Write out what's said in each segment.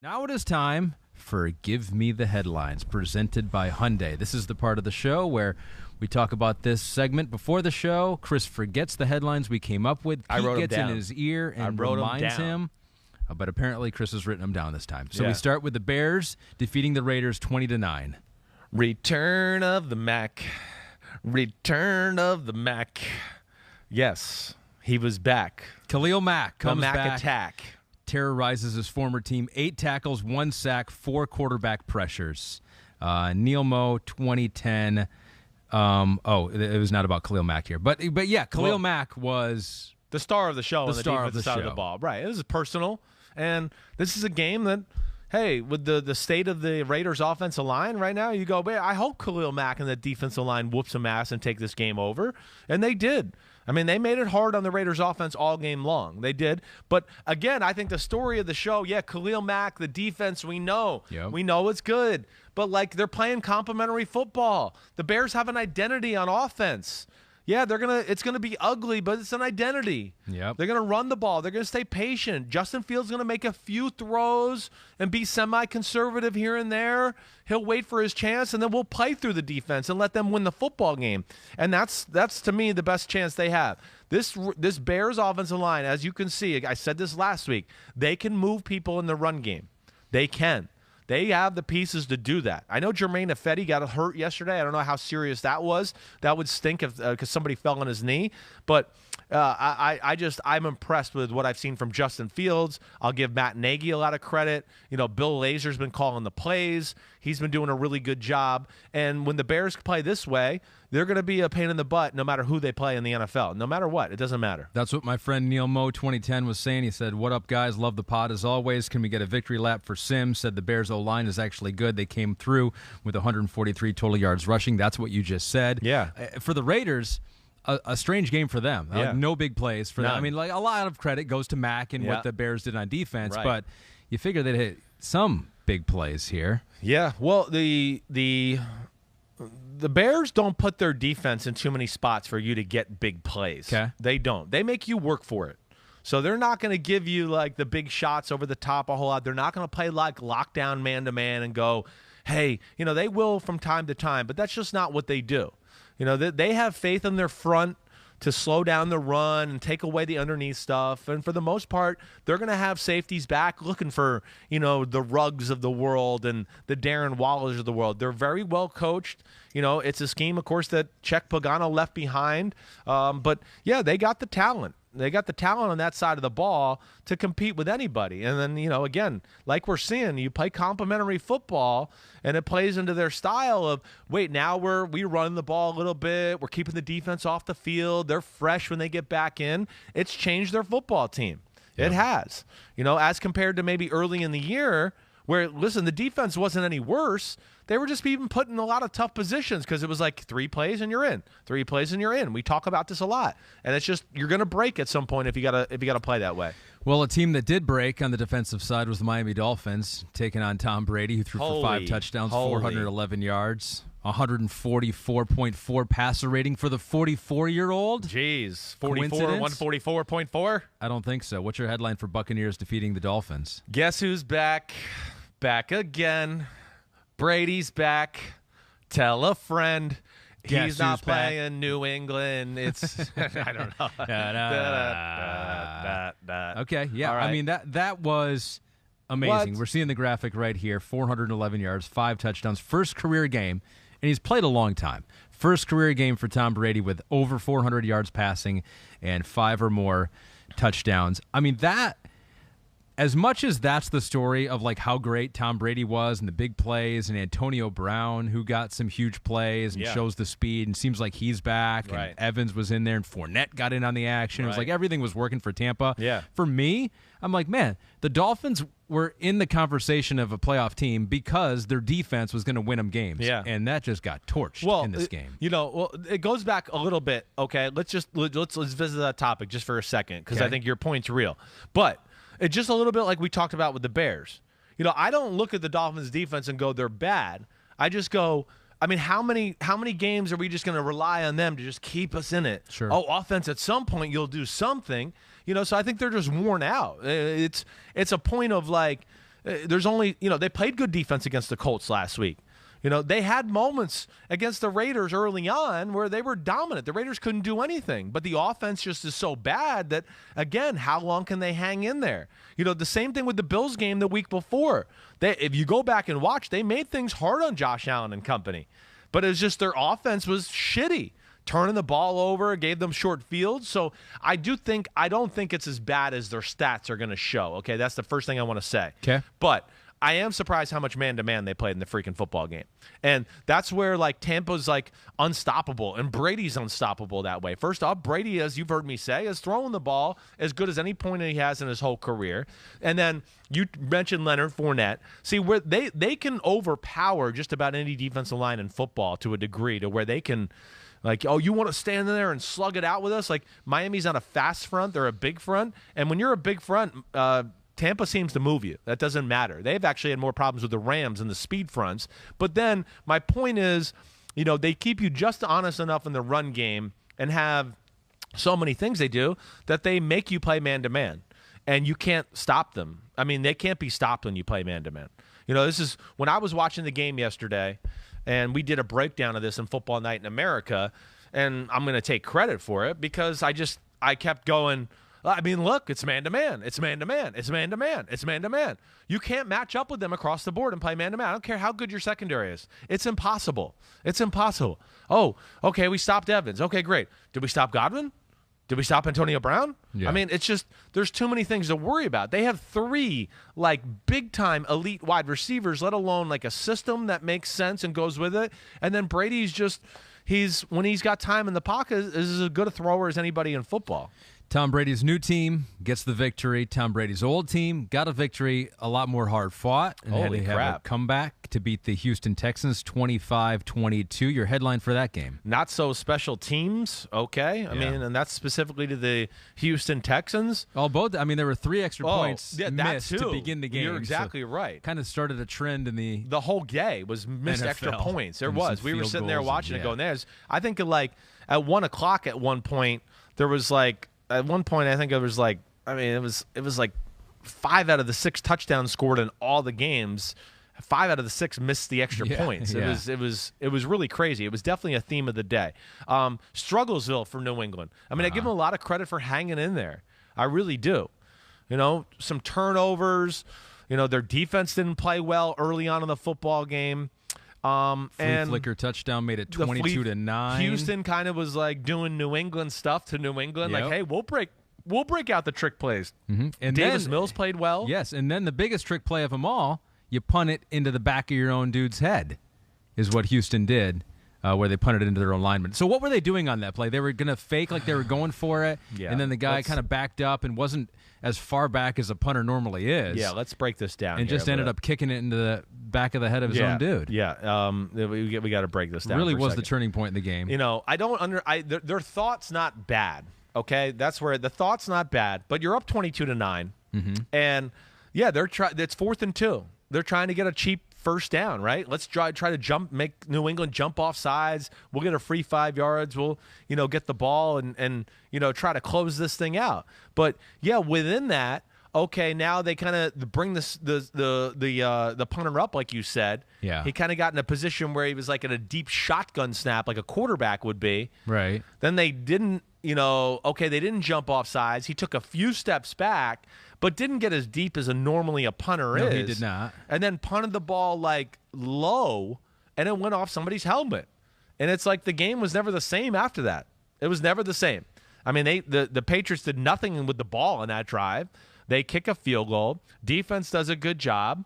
Now it is time for Give Me the Headlines, presented by Hyundai. This is the part of the show where we talk about this segment before the show. Chris forgets the headlines we came up with. Pete gets in his ear and reminds him. But apparently Chris has written them down this time. So we start with the Bears defeating the Raiders 20-9. Return of the Mack. Return of the Mack. Yes, he was back. Khalil Mack comes back. The Mack attack. Terrorizes his former team. 8 tackles, 1 sack, 4 quarterback pressures. Neil Mo, 2010. It was not about Khalil Mack here. But yeah, Khalil Mack was the star of the show. The star of the side show. Of the ball. Right. It was personal. And this is a game that, hey, with the state of the Raiders' offensive line right now, you go, man, I hope Khalil Mack and the defensive line whoop some ass and take this game over. And they did. I mean, they made it hard on the Raiders' offense all game long. They did. But, again, I think the story of the show, Khalil Mack, the defense, we know. Yep. We know it's good. But, they're playing complementary football. The Bears have an identity on offense. Yeah, it's gonna be ugly, but it's an identity. Yep. They're gonna run the ball. They're gonna stay patient. Justin Fields gonna make a few throws and be semi-conservative here and there. He'll wait for his chance, and then we'll play through the defense and let them win the football game. And that's to me the best chance they have. This Bears offensive line, as you can see, I said this last week, they can move people in the run game. They can. They have the pieces to do that. I know Jermaine Ifedi got hurt yesterday. I don't know how serious that was. That would stink if because somebody fell on his knee. But I'm impressed with what I've seen from Justin Fields. I'll give Matt Nagy a lot of credit. Bill Lazor's been calling the plays. He's been doing a really good job. And when the Bears play this way, they're going to be a pain in the butt no matter who they play in the NFL. No matter what. It doesn't matter. That's what my friend Neil Mo 2010 was saying. He said, "What up, guys? Love the pod as always. Can we get a victory lap for Simms?" Said the Bears O-line is actually good. They came through with 143 total yards rushing. That's what you just said. Yeah. For the Raiders, a strange game for them. Yeah. No big plays for them. I mean, a lot of credit goes to Mack and what the Bears did on defense, right. But you figure they'd hit some big plays here. Yeah. Well, the Bears don't put their defense in too many spots for you to get big plays. Okay. They don't. They make you work for it. So they're not going to give you the big shots over the top a whole lot. They're not going to play lockdown man-to-man and go, hey, they will from time to time, but that's just not what they do. They have faith in their front to slow down the run and take away the underneath stuff. And for the most part, they're going to have safeties back looking for, the Ruggs of the world and the Darren Wallers of the world. They're very well coached. It's a scheme, of course, that Czech Pagano left behind. But, yeah, they got the talent. They got the talent on that side of the ball to compete with anybody. And then, again, like we're seeing, you play complementary football, and it plays into their style of, wait, now we run the ball a little bit. We're keeping the defense off the field. They're fresh when they get back in. It's changed their football team. Yeah. It has. As compared to maybe early in the year where, listen, the defense wasn't any worse. They were just even put in a lot of tough positions because it was 3 plays and you're in. 3 plays and you're in. We talk about this a lot. And it's just you're going to break at some point if you got to play that way. Well, a team that did break on the defensive side was the Miami Dolphins, taking on Tom Brady, who threw for 5 touchdowns, 411 yards, 144.4 passer rating for the 44-year-old. Jeez, 144.4? I don't think so. What's your headline for Buccaneers defeating the Dolphins? Guess who's back? Back again. Brady's back. Tell a friend. He's not playing New England. It's I don't know. Okay, yeah. Right. I mean that was amazing. What? We're seeing the graphic right here. 411 yards, 5 touchdowns, first career game, and he's played a long time. First career game for Tom Brady with over 400 yards passing and 5 or more touchdowns. I mean that. As much as that's the story of how great Tom Brady was and the big plays and Antonio Brown who got some huge plays and shows the speed and seems like he's back right. and Evans was in there and Fournette got in on the action. Right. It was everything was working for Tampa. Yeah. For me, I'm man, the Dolphins were in the conversation of a playoff team because their defense was going to win them games. Yeah. And that just got torched in this game. It goes back a little bit. Okay, let's visit that topic just for a second because I think your point's real. But it's just a little bit like we talked about with the Bears. I don't look at the Dolphins' defense and go, they're bad. I just go, how many games are we just going to rely on them to just keep us in it? Sure. Oh, offense, at some point you'll do something. So I think they're just worn out. It's a point of there's only, they played good defense against the Colts last week. They had moments against the Raiders early on where they were dominant. The Raiders couldn't do anything, but the offense just is so bad that, again, how long can they hang in there? The same thing with the Bills game the week before. If you go back and watch, they made things hard on Josh Allen and company, but it was just their offense was shitty, turning the ball over, gave them short fields. So I don't think it's as bad as their stats are going to show. Okay, that's the first thing I want to say. Okay, but I am surprised how much man-to-man they played in the freaking football game. And that's where, Tampa's, unstoppable, and Brady's unstoppable that way. First off, Brady, as you've heard me say, is throwing the ball as good as any point he has in his whole career. And then you mentioned Leonard Fournette. See, where they can overpower just about any defensive line in football to a degree to where they can – you want to stand in there and slug it out with us? Miami's on a fast front. They're a big front. And when you're a big front, Tampa seems to move you. That doesn't matter. They've actually had more problems with the Rams and the speed fronts. But then my point is, they keep you just honest enough in the run game and have so many things they do that they make you play man-to-man. And you can't stop them. I mean, they can't be stopped when you play man-to-man. This is when I was watching the game yesterday, and we did a breakdown of this in Football Night in America, and I'm going to take credit for it because I kept going, look, it's man-to-man. It's man-to-man. It's man-to-man. It's man-to-man. You can't match up with them across the board and play man-to-man. I don't care how good your secondary is. It's impossible. It's impossible. Oh, okay, we stopped Evans. Okay, great. Did we stop Godwin? Did we stop Antonio Brown? Yeah. I mean, it's just there's too many things to worry about. They have 3 big-time elite wide receivers, let alone a system that makes sense and goes with it. And then Brady's just when he's got time in the pocket is as good a thrower as anybody in football. Tom Brady's new team gets the victory. Tom Brady's old team got a victory, a lot more hard fought, and Holy had to crap. have a comeback to beat the Houston Texans 25-22. Your headline for that game? Not so special teams, okay? I mean, and that's specifically to the Houston Texans. There were 3 extra points missed too. to begin the game. You're exactly right. Kind of started a trend in the whole day was missed NFL. Extra points. There And was. some We were field sitting there goals watching and, it going, I think at 1 o'clock at one point, there was at one point, I think it was it was 5 out of the 6 touchdowns scored in all the games. 5 out of the 6 missed the extra points. It was really crazy. It was definitely a theme of the day. Strugglesville for New England. I give them a lot of credit for hanging in there. I really do. Some turnovers. Their defense didn't play well early on in the football game. And flicker touchdown made it 22-9. Houston kind of was doing New England stuff to New England, Yep. hey, we'll break out the trick plays. Mm-hmm. And Davis Mills played well. Yes, and then the biggest trick play of them all, you punt it into the back of your own dude's head, is what Houston did, where they punted it into their own lineman. So what were they doing on that play? They were going to fake like they were going for it, and then the guy kind of backed up and wasn't as far back as a punter normally is. Yeah, let's break this down. And just ended up kicking it into the back of the head of his own dude. Yeah, we got to break this down. Really for a was second. the turning point in the game. Their thought's not bad. Okay, that's where the thought's not bad, but you're up 22-9, and it's 4th and 2. They're trying to get a cheap first down, right? Let's try to make New England jump off sides. We'll get a free 5 yards. We'll get the ball and try to close this thing out. But within that, okay, now they kind of bring the punter up, like you said. Yeah, he kind of got in a position where he was in a deep shotgun snap, like a quarterback would be. Right. Then they didn't. They didn't jump off sides. He took a few steps back, but didn't get as deep as normally a punter is. No, he did not. And then punted the ball low, and it went off somebody's helmet. And it's the game was never the same after that. It was never the same. The Patriots did nothing with the ball in that drive. They kick a field goal. Defense does a good job.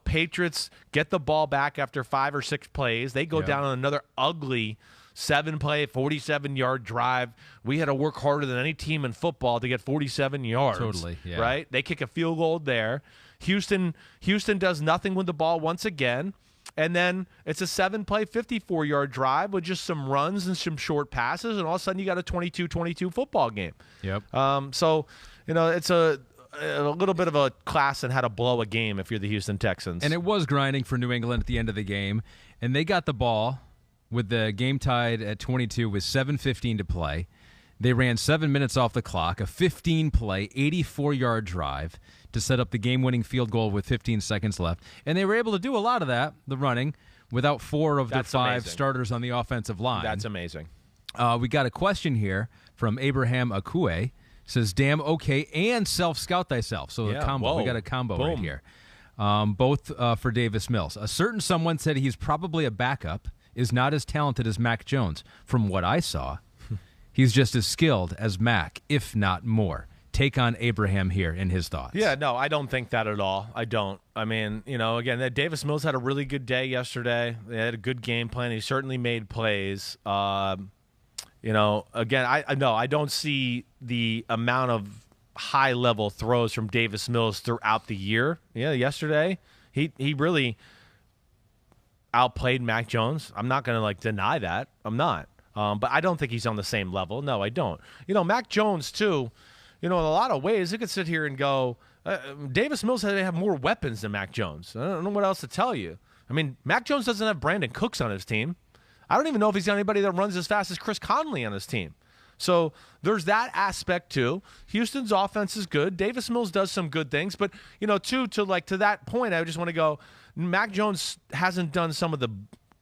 Patriots get the ball back after 5 or 6 plays. They go down on another ugly 7-play, 47-yard drive. We had to work harder than any team in football to get 47 yards. Totally, yeah. Right? They kick a field goal there. Houston does nothing with the ball once again. And then it's a 7-play, 54-yard drive with just some runs and some short passes, and all of a sudden you got a 22-22 football game. Yep. So, it's a little bit of a class in how to blow a game if you're the Houston Texans. And it was grinding for New England at the end of the game, and they got the ball with the game tied at 22 with 7:15 to play. They ran 7 minutes off the clock, a 15-play, 84-yard drive to set up the game-winning field goal with 15 seconds left. And they were able to do a lot of that, the running, without 4 of their 5 starters on the offensive line. That's amazing. We got a question here from Abraham Akue. Says, damn okay, and self-scout thyself. So the combo. Whoa. We got a combo right here. Both for Davis Mills. A certain someone said he's probably a backup, is not as talented as Mac Jones. From what I saw, he's just as skilled as Mac, if not more. Take on Abraham here in his thoughts. Yeah, no, I don't think that at all. I don't. I mean, again, Davis Mills had a really good day yesterday. They had a good game plan. He certainly made plays. Again, I don't see the amount of high-level throws from Davis Mills throughout the year. Yeah, yesterday, he really outplayed Mac Jones. I'm not going to, deny that. I'm not. But I don't think he's on the same level. No, I don't. Mac Jones, too, in a lot of ways, you could sit here and go, Davis Mills had to have more weapons than Mac Jones. I don't know what else to tell you. I mean, Mac Jones doesn't have Brandon Cooks on his team. I don't even know if he's got anybody that runs as fast as Chris Conley on his team. So there's that aspect too. Houston's offense is good. Davis Mills does some good things, but to that point, I just want to go. Mac Jones hasn't done some of the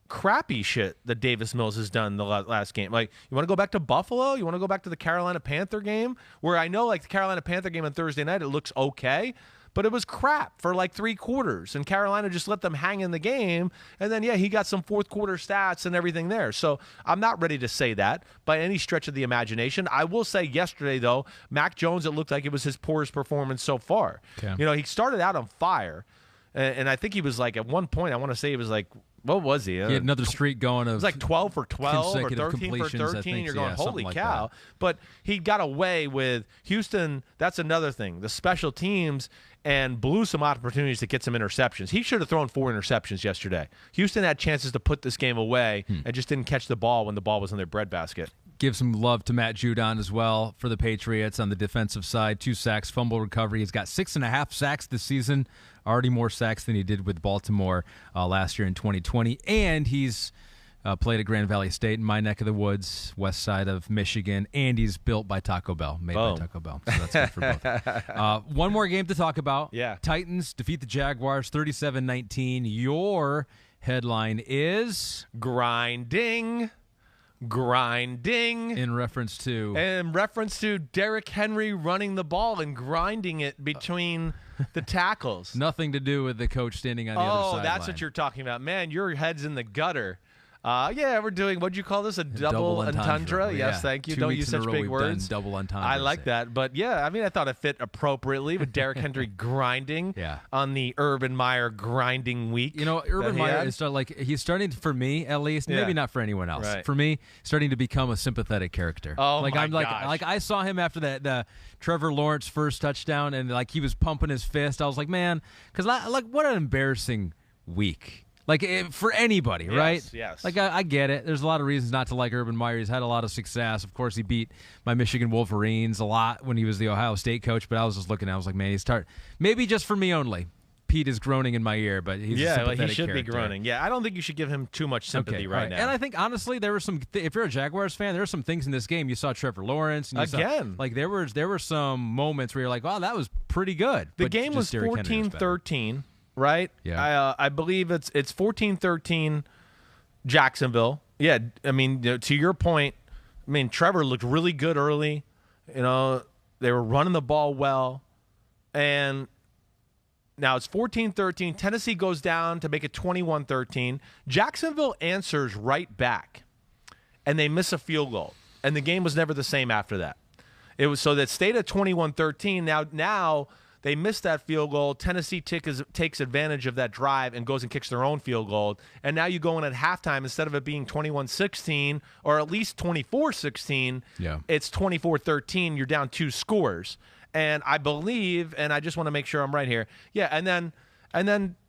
crappy shit that Davis Mills has done the last game. You want to go back to Buffalo? You want to go back to the Carolina Panther game, where I know the Carolina Panther game on Thursday night, it looks okay. But it was crap for 3 quarters, and Carolina just let them hang in the game. And then, he got some fourth-quarter stats and everything there. So I'm not ready to say that by any stretch of the imagination. I will say yesterday, though, Mac Jones, it looked like it was his poorest performance so far. Okay. He started out on fire, and I think he was at one point, I want to say he was what was he? He had another streak going of it was 12 for 12 or 13 for 13. Think, You're going, holy cow. Like but he got away with Houston. That's another thing. The special teams and blew some opportunities to get some interceptions. He should have thrown 4 interceptions yesterday. Houston had chances to put this game away and just didn't catch the ball when the ball was in their breadbasket. Give some love to Matt Judon as well for the Patriots on the defensive side. 2 sacks, fumble recovery. He's got 6.5 sacks this season, already more sacks than he did with Baltimore last year in 2020. And he's played at Grand Valley State in my neck of the woods, west side of Michigan, and he's built by Taco Bell, made by Taco Bell. So that's good for both. One more game to talk about. Yeah. Titans defeat the Jaguars 37-19. Your headline is grinding. In reference to Derrick Henry running the ball and grinding it between the tackles. Nothing to do with the coach standing on the other sideline. Oh, that's what you're talking about. Man, your head's in the gutter. We're doing, what'd you call this, a double entendre? Yes, thank you. 2 Don't use such big words. Double entendre. I like that. But, I thought it fit appropriately with Derrick Henry grinding on the Urban Meyer grinding week. Urban Meyer is he's starting to, for me at least, maybe not for anyone else, for me, starting to become a sympathetic character. Oh, my gosh. I saw him after that Trevor Lawrence first touchdown, and he was pumping his fist. I was like, man, because what an embarrassing week. For anybody, right? Yes. I get it. There's a lot of reasons not to like Urban Meyer. He's had a lot of success. Of course, he beat my Michigan Wolverines a lot when he was the Ohio State coach. But I was just looking, I was like, man, maybe just for me only. Pete is groaning in my ear, but he's a sympathetic he should character. be groaning. Yeah, I don't think you should give him too much sympathy right now. And I think, honestly, there were some if you're a Jaguars fan, there were some things in this game. You saw Trevor Lawrence. And there were some moments where you're like, wow, that was pretty good. The game was 14-13. Right? Yeah. I believe it's 14-13 Jacksonville. Yeah, I mean, to your point, Trevor looked really good early. They were running the ball well. And now it's 14-13. Tennessee goes down to make it 21-13. Jacksonville answers right back, and they miss a field goal. And the game was never the same after that. It was so that stayed at 21-13. Now they missed that field goal. Tennessee takes advantage of that drive and goes and kicks their own field goal. And now you go in at halftime, instead of it being 21-16 or at least 24-16, it's 24-13. You're down 2 scores. And I believe, and I just want to make sure I'm right here. Yeah, and then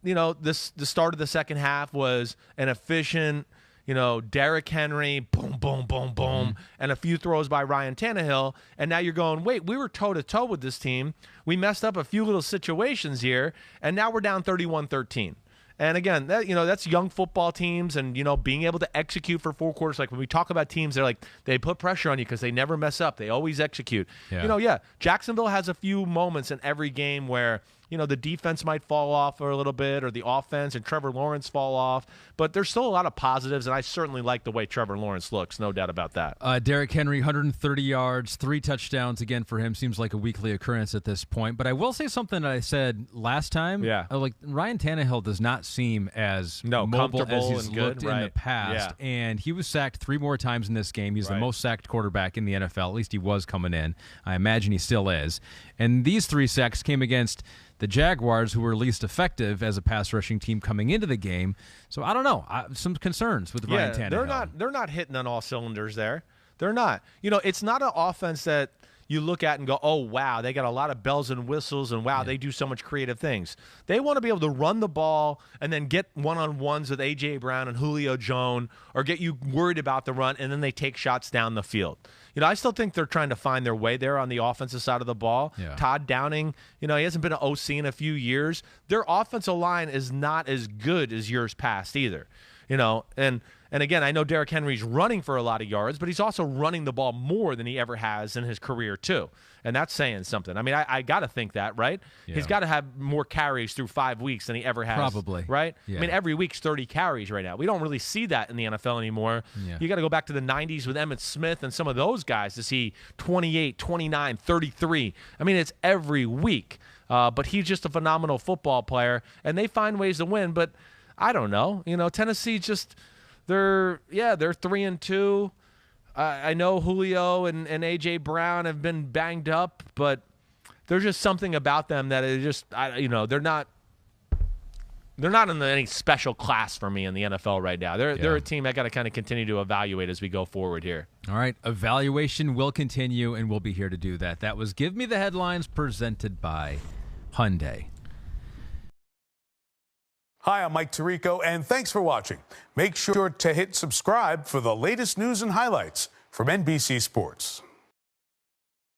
the start of the second half was an efficient, Derrick Henry, boom, boom, boom, boom, and a few throws by Ryan Tannehill. And now you're going, wait, we were toe-to-toe with this team. We messed up a few little situations here, and now we're down 31-13. And again, that's young football teams, and being able to execute for 4 quarters. Like when we talk about teams, they're like they put pressure on you because they never mess up. They always execute. Yeah. Jacksonville has a few moments in every game where the defense might fall off for a little bit, or the offense and Trevor Lawrence fall off. But there's still a lot of positives, and I certainly like the way Trevor Lawrence looks. No doubt about that. Derrick Henry, 130 yards, 3 touchdowns again for him. Seems like a weekly occurrence at this point. But I will say something that I said last time. Yeah. Like Ryan Tannehill does not seem as mobile as he's looked in the past. Yeah. And he was sacked 3 more times in this game. He's the most sacked quarterback in the NFL. At least he was coming in. I imagine he still is. And these 3 sacks came against the Jaguars, who were least effective as a pass rushing team coming into the game. So I don't know. Some concerns with Ryan Tannehill. They're not hitting on all cylinders there. They're not. It's not an offense that you look at and go, oh, wow, they got a lot of bells and whistles, and wow, they do so much creative things. They want to be able to run the ball and then get one-on-ones with A.J. Brown and Julio Jones, or get you worried about the run, and then they take shots down the field. I still think they're trying to find their way there on the offensive side of the ball. Yeah. Todd Downing, he hasn't been an OC in a few years. Their offensive line is not as good as years past either. And again, I know Derrick Henry's running for a lot of yards, but he's also running the ball more than he ever has in his career too. And that's saying something. I mean, I got to think that, right? Yeah. He's got to have more carries through 5 weeks than he ever has. Probably. Right? Yeah. I mean, every week's 30 carries right now. We don't really see that in the NFL anymore. Yeah. You got to go back to the 90s with Emmitt Smith and some of those guys to see 28, 29, 33. I mean, it's every week. But he's just a phenomenal football player, and they find ways to win. But I don't know. Tennessee just they're 3-2. I know Julio and A.J. Brown have been banged up, but there's just something about them that is just they're not in any special class for me in the NFL right now. They're a team I got to kind of continue to evaluate as we go forward here. All right, evaluation will continue, and we'll be here to do that. That was Give Me the Headlines, presented by Hyundai. Hi, I'm Mike Tirico, and thanks for watching. Make sure to hit subscribe for the latest news and highlights from NBC Sports.